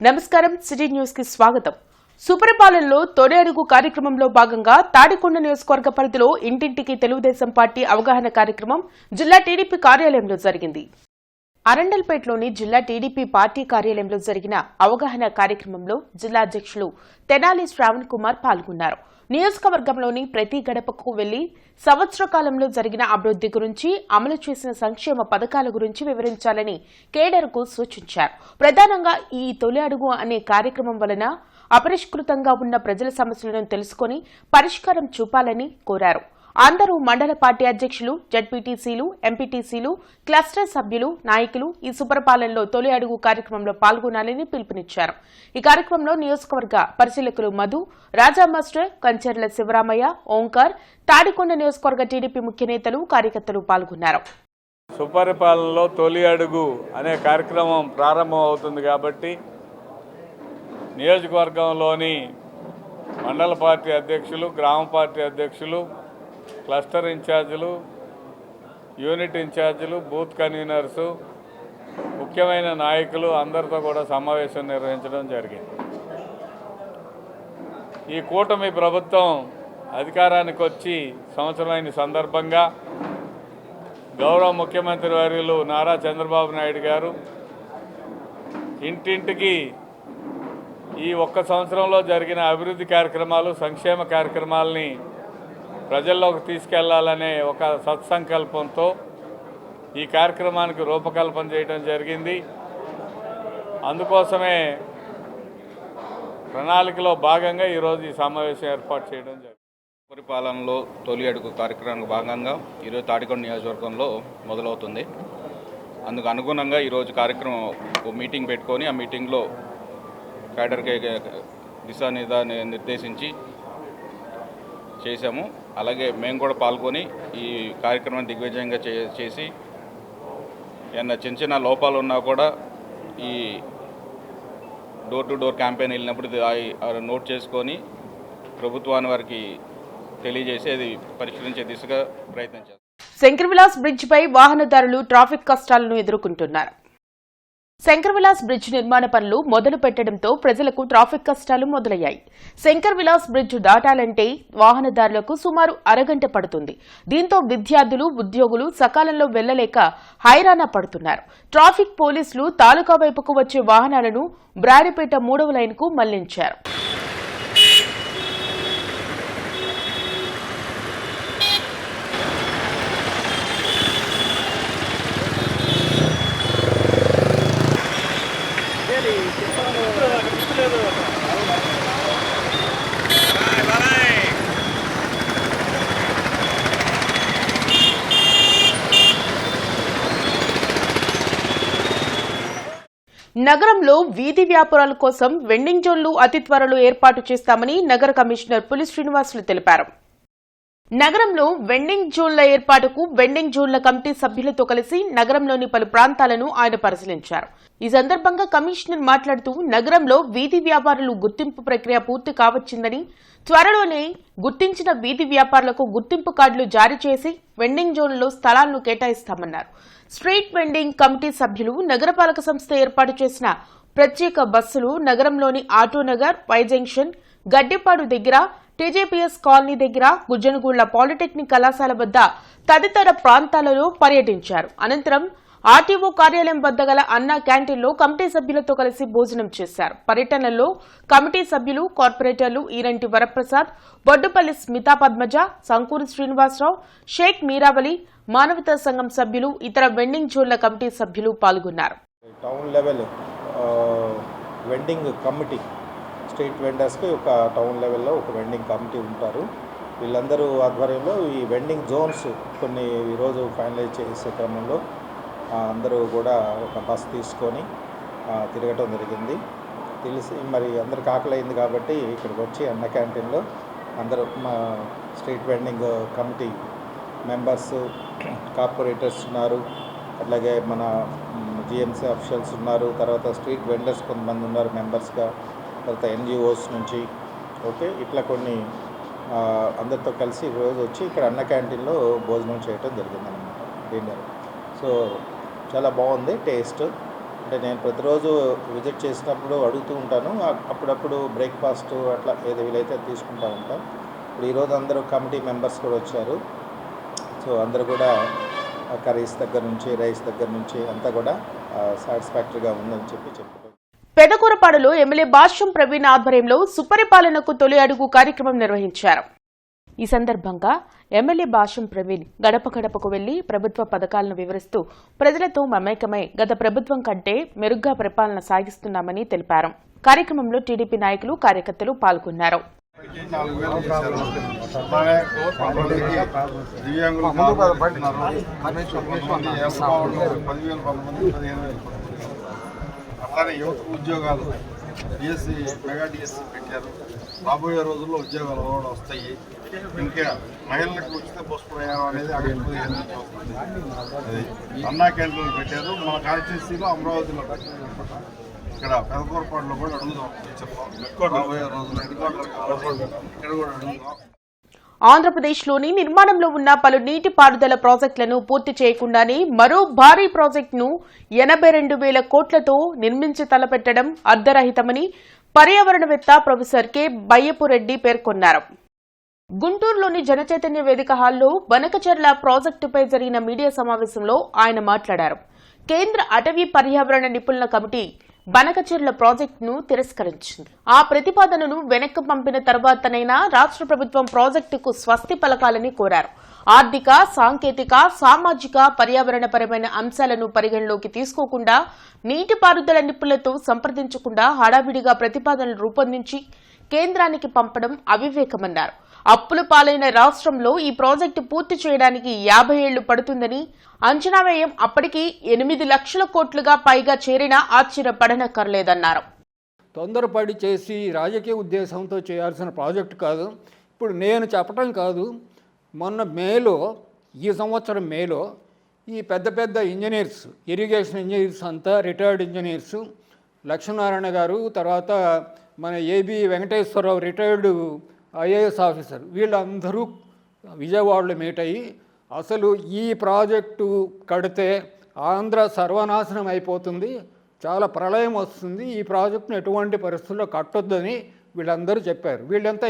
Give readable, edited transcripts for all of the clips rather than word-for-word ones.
నమస్కారం city news కి స్వాగతం. సుపరిపాలనలో తొలి అడుగు కార్యక్రమంలో భాగంగా తాడికొండ నియోజకవర్గ పరిధిలో ఇంటింటికి తెలుగుదేశం పార్టీ అవగాహన కార్యక్రమం జిల్లా టీడీపీ కార్యాలయంలో జరిగింది. అరండల్పేటలోని జిల్లా టీడీపీ పార్టీ కార్యాలయంలో జరిగిన అవగాహన కార్యక్రమంలో జిల్లా అధ్యక్షులు తెనాలి శ్రావణ్ కుమార్ పాల్గొన్నారు. నియోజకవర్గంలోని ప్రతి గడపకు వెళ్లి సంవత్సర కాలంలో జరిగిన అభివృద్ది గురించి, అమలు చేసిన సంక్షేమ పథకాల గురించి వివరించాలని కేడర్కు సూచించారు. ప్రధానంగా ఈ తొలి అడుగు అనే కార్యక్రమం వలన అపరిష్కృతంగా ఉన్న ప్రజల సమస్యలను తెలుసుకుని పరిష్కారం చూపాలని కోరారు. అందరూ మండల పార్టీ అధ్యక్షులు, జడ్పీటీసీలు, ఎంపీటీసీలు, క్లస్టర్ సభ్యులు, నాయకులు ఈ సుపరిపాలనలో తొలి అడుగు కార్యక్రమంలో పాల్గొనాలని పిలుపునిచ్చారు. ఈ కార్యక్రమంలో నియోజకవర్గ పరిశీలకులు మధు, రాజా మాస్టర్, కంచెర్ల శివరామయ్య, ఓంకార్, తాడికొండ నియోజకవర్గ టీడీపీ ముఖ్య నేతలు, కార్యకర్తలు పాల్గొన్నారు. సుపరిపాలనలో తొలి అడుగు అనే కార్యక్రమం ప్రారంభం అవుతుంది కాబట్టి నియోజకవర్గంలోని మండల పార్టీ అధ్యక్షులు, గ్రామ పార్టీ అధ్యక్షులు, క్లస్టర్ ఇన్ఛార్జీలు, యూనిట్ ఇన్ఛార్జీలు, బూత్ కన్వీనర్సు, ముఖ్యమైన నాయకులు అందరితో కూడా సమావేశం నిర్వహించడం జరిగింది. ఈ కూటమి ప్రభుత్వం అధికారానికి వచ్చి సంవత్సరమైన సందర్భంగా గౌరవ ముఖ్యమంత్రి వర్యులు నారా చంద్రబాబు నాయుడు గారు ఇంటింటికి ఈ ఒక్క సంవత్సరంలో జరిగిన అభివృద్ధి కార్యక్రమాలు, సంక్షేమ కార్యక్రమాలని ప్రజల్లోకి తీసుకెళ్లాలనే ఒక సత్సంకల్పంతో ఈ కార్యక్రమానికి రూపకల్పన చేయడం జరిగింది. అందుకోసమే ప్రణాళికలో భాగంగా ఈరోజు ఈ సమావేశం ఏర్పాటు చేయడం జరిగింది. పరిపాలనలో తొలి అడుగు కార్యక్రమానికి భాగంగా ఈరోజు తాడికొండ నియోజకవర్గంలో మొదలవుతుంది. అందుకు అనుగుణంగా ఈరోజు కార్యక్రమం మీటింగ్ పెట్టుకొని ఆ మీటింగ్లో క్యాడర్కి నిర్దేశించి చేశాము. అలాగే మేము కూడా పాల్గొని ఈ కార్యక్రమాన్ని దిగ్విజయంగా చేసి ఏమన్నా చిన్న చిన్న లోపాలు ఉన్నా కూడా ఈ డోర్ టు డోర్ క్యాంపెయిన్ వెళ్ళినప్పుడు నోట్ చేసుకొని ప్రభుత్వాన్ని వారికి తెలియజేసి అది పరిష్కరించే దిశగా ప్రయత్నం చేస్తాం. శంకర్ విలాస్ బ్రిడ్జ్ పై వాహనదారులు ట్రాఫిక్ కష్టాలను ఎదుర్కొంటున్నారు. శంకర్ విలాస్ బ్రిడ్జ్ నిర్మాణ పనులు మొదలు పెట్టడంతో ప్రజలకు ట్రాఫిక్ కష్టాలు మొదలయ్యాయి. శంకర్ విలాస్ బ్రిడ్జ్ దాటాలంటే వాహనదారులకు సుమారు అరగంట పడుతుంది. దీంతో విద్యార్థులు, ఉద్యోగులు సకాలంలో వెళ్లలేక హైరాణ పడుతున్నారు. ట్రాఫిక్ పోలీసులు తాలూకా వైపుకు వచ్చే వాహనాలను బ్రాడిపేట 3వ లైన్కు మళ్లించారు. నగరంలో వీధి వ్యాపారాల కోసం వెండింగ్ జోన్లు అతి త్వరలో ఏర్పాటు చేస్తామని నగర కమిషనర్ పులి శ్రీనివాసులు తెలిపారు. నగరంలో వెండింగ్ జోన్ల ఏర్పాటుకు వెండింగ్ జోన్ల కమిటీ సభ్యులతో కలిసి నగరంలోని పలు ప్రాంతాలను ఆయన పరిశీలించారు. ఈ సందర్భంగా కమిషనర్ మాట్లాడుతూ నగరంలో వీధి వ్యాపారులు గుర్తింపు ప్రక్రియ పూర్తి కావచ్చిందని, త్వరలోనే గుర్తించిన వీధి వ్యాపారులకు గుర్తింపు కార్డులు జారీ చేసి వెండింగ్ జోన్లలో స్థలాలను కేటాయిస్తామన్నారు. స్ట్రీట్ వెండింగ్ కమిటీ సభ్యులు నగరపాలక సంస్థ ఏర్పాటు చేసిన ప్రత్యేక బస్సులు నగరంలోని ఆటోనగర్, వై జంక్షన్, గడ్డెపాడు దగ్గర, టీజేపీఎస్ కాలనీ దగ్గర, గుజ్జనగూళ్ల పాలిటెక్నిక్ కళాశాల వద్ద తదితర ప్రాంతాలలో పర్యటించారు. అనంతరం ఆర్టీఓ కార్యాలయం వద్ద గల అన్నా క్యాంటీన్లో కమిటీ సభ్యులతో కలిసి భోజనం చేశారు. పర్యటనలో కమిటీ సభ్యులు, కార్పొరేటర్లు ఈరంటి వరప్రసాద్, బొడ్డుపల్లి స్మితా పద్మజ, సంకూరి శ్రీనివాసరావు, షేక్ మీరావలి, మానవతా సంఘం సభ్యులు, ఇతర వెండింగ్ జోన్ల కమిటీ సభ్యులు పాల్గొన్నారు. Town level vending committee, street వెండర్స్కి ఒక టౌన్ లెవెల్లో ఒక వెండింగ్ కమిటీ ఉంటారు. వీళ్ళందరూ ఆధ్వర్యంలో ఈ వెండింగ్ జోన్స్ కొన్ని ఈరోజు ఫైనలైజ్ చేసే క్రమంలో అందరూ కూడా ఒక బస్ తీసుకొని తిరగటం జరిగింది. తెలిసి మరి అందరికి ఆకలి అయింది కాబట్టి ఇక్కడికి వచ్చి అన్న క్యాంటీన్లో అందరూ మా street vending committee members, corporators ఉన్నారు, అట్లాగే మన జిఎంసీ అఫీషియల్స్ ఉన్నారు, తర్వాత స్ట్రీట్ వెండర్స్ కొంతమంది ఉన్నారు మెంబర్స్గా, తర్వాత ఎన్జిఓస్ నుంచి ఇట్లా కొన్ని అందరితో కలిసి రోజు వచ్చి ఇక్కడ అన్న క్యాంటీన్లో భోజనం చేయటం జరిగిందన్నమాట, డిన్నర్. సో చాలా బాగుంది టేస్ట్. అంటే నేను ప్రతిరోజు విజిట్ చేసినప్పుడు అడుగుతూ ఉంటాను. అప్పుడప్పుడు బ్రేక్ఫాస్ట్ అట్లా ఏది వీలైతే తీసుకుంటూ ఉంటాం. ఇప్పుడు ఈరోజు అందరూ కమిటీ మెంబర్స్ కూడా వచ్చారు. సో అందరూ కూడా కర్రీస్ దగ్గర నుంచి రైస్ దగ్గర నుంచి అంతా కూడా సాటిస్ఫాక్టరీగా ఉందని చెప్పారు. పెదకూరపాడులో ఎమ్మెల్యే భాష్యం ప్రవీణ్ ఆధ్వర్యంలో సుపరిపాలనకు తొలి అడుగు కార్యక్రమం నిర్వహించారు. ఈ సందర్భంగా ఎమ్మెల్యే భాష్యం ప్రవీణ్ గడప గడపకు వెళ్లి ప్రభుత్వ పథకాలను వివరిస్తూ ప్రజలతో మమేకమై గత ప్రభుత్వం కంటే మెరుగ్గా పరిపాలన సాగిస్తున్నామని తెలిపారు. కార్యక్రమంలో టీడీపీ నాయకులు, కార్యకర్తలు పాల్గొన్నారు. అలానే యువతకు ఉద్యోగాలు డిఎస్సి మెగా డిఎస్సి పెట్టారు. రాబోయే రోజుల్లో ఉద్యోగాలు కూడా వస్తాయి. ఇంకా మహిళలకు ఉచిత బస్సు ప్రయాణం అనేది అభివృద్ధి అది అన్నా క్యాంటీన్లు పెట్టారు. మన కాన్స్టిట్యూన్సీలో అమరావతిలో ఇక్కడ పెదకూరపాడులో కూడా అడుగుదాం. రాబోయే రోజుల్లో ఇక్కడ కూడా అడుగుదాం. ఆంధ్రప్రదేశ్లోని నిర్మాణంలో ఉన్న పలు నీటిపారుదల ప్రాజెక్టులను పూర్తి చేయకుండానే మరో భారీ ప్రాజెక్టును 82,000 కోట్లతో నిర్మించి తలపెట్టడం అర్ధరహితమని పర్యావరణవేత్త ప్రొఫెసర్ కె బయ్యపురెడ్డి పేర్కొన్నారు. గుంటూరులోని జనచైతన్య వేదిక హాల్లో బనకచెర్ల ప్రాజెక్టుపై జరిగిన మీడియా సమావేశంలో ఆయన మాట్లాడారు. కేంద్ర అటవీ పర్యావరణ నిపుణుల కమిటీ బనకచెర్ల ప్రాజెక్టును తిరస్కరించింది. ఆ ప్రతిపాదనను వెనక్కి పంపిన తర్వాతనైనా రాష్ట్ర ప్రభుత్వం ప్రాజెక్టుకు స్వస్తి పలకాలని కోరారు. ఆర్థిక, సాంకేతిక, సామాజిక, పర్యావరణపరమైన అంశాలను పరిగణలోకి తీసుకోకుండా నీటిపారుదల నిపుణులతో సంప్రదించకుండా హడావిడిగా ప్రతిపాదనలు రూపొందించి కేంద్రానికి పంపడం అవివేకమన్నారు. అప్పుల పాలైన రాష్ట్రంలో ఈ ప్రాజెక్టు పూర్తి చేయడానికి 50 ఏళ్లు పడుతుందని, అంచనా వ్యయం అప్పటికి 8 లక్షల కోట్లుగా పైగా చేరినా ఆశ్చర్యపడనక్కర్లేదన్నారు. తొందరపడి చేసి రాజకీయ ఉద్దేశంతో చేయాల్సిన ప్రాజెక్టు కాదు. ఇప్పుడు నేను చెప్పడం కాదు, మొన్న మేలో, ఈ సంవత్సరం మేలో ఈ పెద్ద పెద్ద ఇంజనీర్స్, ఇరిగేషన్ ఇంజనీర్స్ అంతా రిటైర్డ్ ఇంజనీర్స్, లక్ష్మీనారాయణ గారు, తర్వాత మన AB Venkateswara Rao retired IAS officer, వీళ్ళందరూ విజయవాడలో మీట్ అయ్యి అసలు ఈ ప్రాజెక్టు కడితే ఆంధ్ర సర్వనాశనం అయిపోతుంది, చాలా ప్రళయం వస్తుంది, ఈ ప్రాజెక్టును ఎటువంటి పరిస్థితుల్లో కట్టొద్దని వీళ్ళందరూ చెప్పారు. వీళ్ళంతా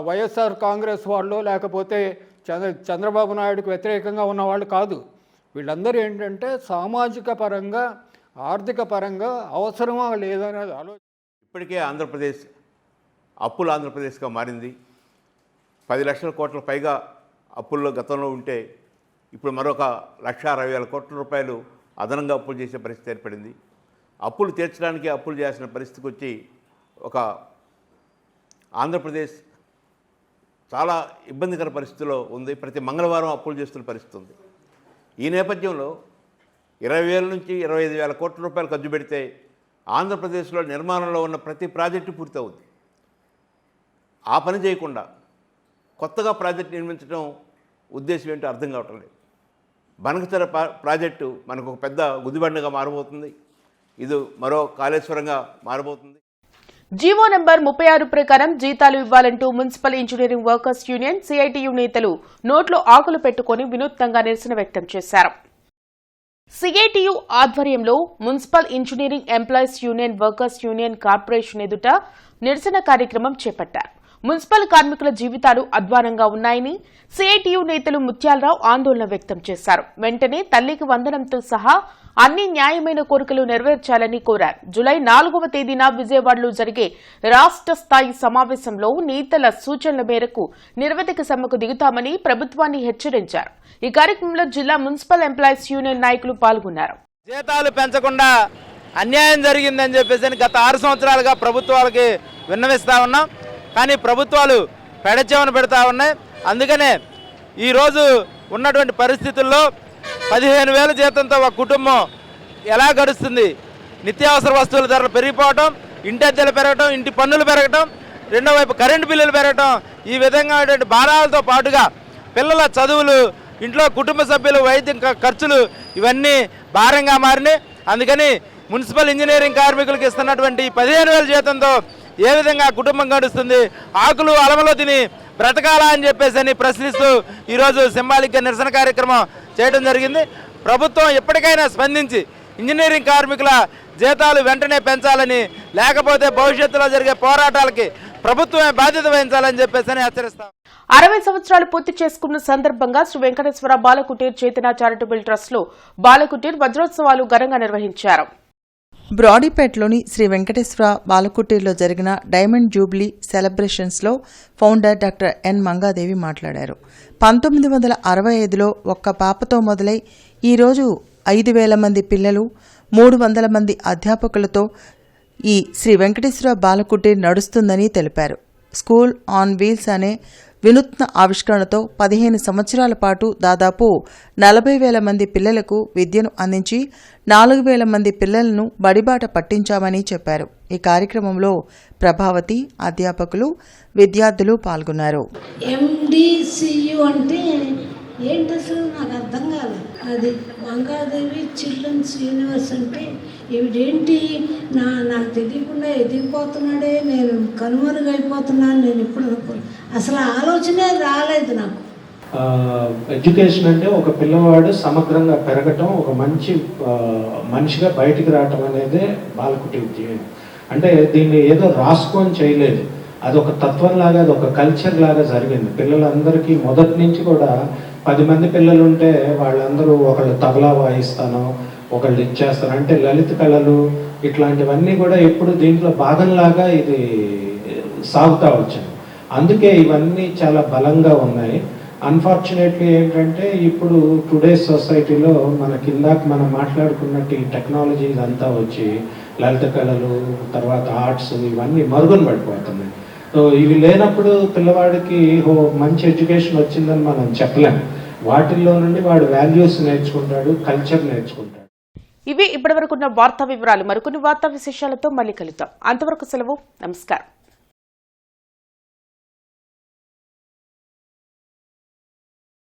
వైఎస్ఆర్ కాంగ్రెస్ వాళ్ళు లేకపోతే చంద్రబాబు నాయుడుకు వ్యతిరేకంగా ఉన్నవాళ్ళు కాదు. వీళ్ళందరూ ఏంటంటే సామాజిక పరంగా, ఆర్థిక పరంగా అవసరమా లేదనేది ఆలోచన. ఇప్పటికే ఆంధ్రప్రదేశ్ అప్పుల ఆంధ్రప్రదేశ్గా మారింది. 10 లక్షల కోట్ల పైగా అప్పుల్లో గతంలో ఉంటే ఇప్పుడు మరొక 1,60,000 కోట్ల రూపాయలు అదనంగా అప్పులు చేసే పరిస్థితి ఏర్పడింది. అప్పులు తీర్చడానికి అప్పులు చేయాల్సిన పరిస్థితికి వచ్చి ఒక ఆంధ్రప్రదేశ్ చాలా ఇబ్బందికర పరిస్థితిలో ఉంది. ప్రతి మంగళవారం అప్పులు చేస్తున్న పరిస్థితి ఉంది. ఈ నేపథ్యంలో 20,000 నుంచి 25,000 కోట్ల రూపాయలు ఖర్చు పెడితే ఆంధ్రప్రదేశ్లో నిర్మాణంలో ఉన్న ప్రతి ప్రాజెక్టు పూర్తవుతుంది. ఆ పని చేయకుండా కొత్తగా ప్రాజెక్టు నిర్మించడం ఉద్దేశం ఏంటో అర్థం కావటం లేదు. బనకచెర్ల ప్రాజెక్టు మనకు ఒక పెద్ద గుదిబండగా మారబోతుంది. ఇది మరో కాళేశ్వరంగా మారబోతుంది. జీవో నంబర్ 36 ప్రకారం జీతాలు ఇవ్వాలంటూ municipal engineering workers union, CITU నేతలు నోట్లో ఆకులు పెట్టుకుని వినూత్నంగా నిరసన వ్యక్తం చేశారు. సిఐటియు ఆధ్వర్యంలో municipal engineering employees union, workers union corporation ఎదుట నిరసన కార్యక్రమం చేపట్టారు. మున్సిపల్ కార్మికుల జీవితాలు అధ్వానంగా ఉన్నాయని సిఐటియు నేతలు ముత్యాలరావు ఆందోళన వ్యక్తం చేశారు. వెంటనే తల్లికి వందనంతో సహా అన్ని న్యాయమైన కోరికలు నెరవేర్చాలని కోరారు. జూలై 4వ తేదీన విజయవాడలో జరిగే రాష్ట్ర స్థాయి సమావేశంలో నేతల సూచనల మేరకు నిరవధిక సమ్మెకు దిగుతామని ప్రభుత్వాన్ని హెచ్చరించారు. ఈ కార్యక్రమంలో జిల్లా మున్సిపల్ ఎంప్లాయీస్ యూనియన్ నాయకులు పాల్గొన్నారు. జీతాలు పెంచకుండా అన్యాయం జరిగిందని చెప్పేసి గత 6 సంవత్సరాలుగా ప్రభుత్వాలకి విన్నవిస్తా ఉన్నాం. కానీ ప్రభుత్వాలు పెడచెవన పెడతా ఉన్నాయి. అందుకనే ఈరోజు ఉన్నటువంటి పరిస్థితుల్లో 15,000 జీతంతో ఒక కుటుంబం ఎలా గడుస్తుంది? నిత్యావసర వస్తువుల ధరలు పెరిగిపోవటం, ఇంటి అద్దెలు పెరగటం, ఇంటి పన్నులు పెరగటం, రెండో వైపు కరెంటు బిల్లులు పెరగటం, ఈ విధంగా భారాలతో పాటుగా పిల్లల చదువులు, ఇంట్లో కుటుంబ సభ్యులు వైద్య ఖర్చులు ఇవన్నీ భారంగా మారినాయి. అందుకని మున్సిపల్ ఇంజనీరింగ్ కార్మికులకు ఇస్తున్నటువంటి 15,000 జీతంతో ఏ విధంగా కుటుంబం గడుస్తుంది? ఆకులు అలమలో తిని బ్రతకాలా అని చెప్పేసి ప్రశ్నిస్తూ ఈరోజు సింబాలిక్గా నిరసన కార్యక్రమం చేయడం జరిగింది. ప్రభుత్వం ఎప్పటికైనా స్పందించి ఇంజనీరింగ్ కార్మికుల జీతాలు వెంటనే పెంచాలని, లేకపోతే భవిష్యత్తులో జరిగే పోరాటాలకి ప్రభుత్వమే బాధ్యత వహించాలని చెప్పేసి హెచ్చరిస్తాం. 60 సంవత్సరాలు పూర్తి చేసుకున్న సందర్భంగా శ్రీ వెంకటేశ్వర బాలకుటీర్ చేతన చారిటబుల్ ట్రస్ట్ లో బాలకుటీర్ వజ్రోత్సవాలు ఘనంగా నిర్వహించారు. బ్రాడీపేటలోని శ్రీ వెంకటేశ్వర బాలకుటీర్లో జరిగిన డైమండ్ జూబ్లీ సెలబ్రేషన్స్లో ఫౌండర్ డాక్టర్ ఎన్ మంగాదేవి మాట్లాడారు. 1965లో ఒక్క పాపతో మొదలై ఈరోజు 5,000 మంది పిల్లలు, 300 మంది అధ్యాపకులతో ఈ శ్రీ వెంకటేశ్వర బాలకుటీర్ నడుస్తుందని తెలిపారు. స్కూల్ ఆన్ వీల్స్ అనే వినూత్న ఆవిష్కరణతో 15 సంవత్సరాల పాటు దాదాపు 40,000 మంది పిల్లలకు విద్యను అందించి 4,000 మంది పిల్లలను బడిబాట పట్టించామని చెప్పారు. ఈ కార్యక్రమంలో ప్రభావతి, అధ్యాపకులు, విద్యార్థులు పాల్గొన్నారు. MDCU అంటే ఏంటి అసలు నాకు అర్థం కాదు. అది మంగాదేవి చిల్డ్రన్స్ యూనివర్స్ అంటే ఇవిడేంటి నాకు తెలియకుండా ఎదిగిపోతున్నాడే, నేను కనుమరుగైపోతున్నాను. నేను ఇప్పుడు అసలు ఆలోచనే రాలేదు నాకు. ఎడ్యుకేషన్ అంటే ఒక పిల్లవాడు సమగ్రంగా పెరగటం, ఒక మంచి మనిషిగా బయటికి రావటం అనేదే బాలకుటీర్ జీవనం. అంటే దీన్ని ఏదో రాసుకొని చేయలేదు, అది ఒక తత్వంలాగా, అది ఒక కల్చర్ లాగా జరిగింది. పిల్లలందరికీ మొదటి నుంచి కూడా 10 మంది పిల్లలు ఉంటే వాళ్ళందరూ ఒకళ్ళు తబలా వాయిస్తాను, ఒకళ్ళు ఇచ్చేస్తారు. అంటే లలిత కళలు ఇట్లాంటివన్నీ కూడా ఎప్పుడు దీంట్లో భాగంలాగా ఇది సాగుతూ వచ్చాయి. అందుకే ఇవన్నీ చాలా బలంగా ఉన్నాయి. అన్ఫార్చునేట్లీ ఏంటంటే ఇప్పుడు టుడేస్ సొసైటీలో మన కిందాక మనం మాట్లాడుకున్నట్టు ఈ టెక్నాలజీ ఇదంతా వచ్చి లలిత కళలు, తర్వాత ఆర్ట్స్ ఇవన్నీ మరుగున పడిపోతున్నాయి. సో ఇవి లేనప్పుడు పిల్లవాడికి మంచి ఎడ్యుకేషన్ వచ్చిందని మనం చెప్పలేం. వాటిల్లో నుండి వాడు వాల్యూస్ నేర్చుకుంటాడు, కల్చర్ నేర్చుకుంటాడు. ఇవి ఇప్పటివరకున్న వార్తా వివరాలు. మరికొన్ని వార్తా విశేషాలతో మళ్ళీ కలుద్దాం. అంతవరకు సెలవు. నమస్కారం.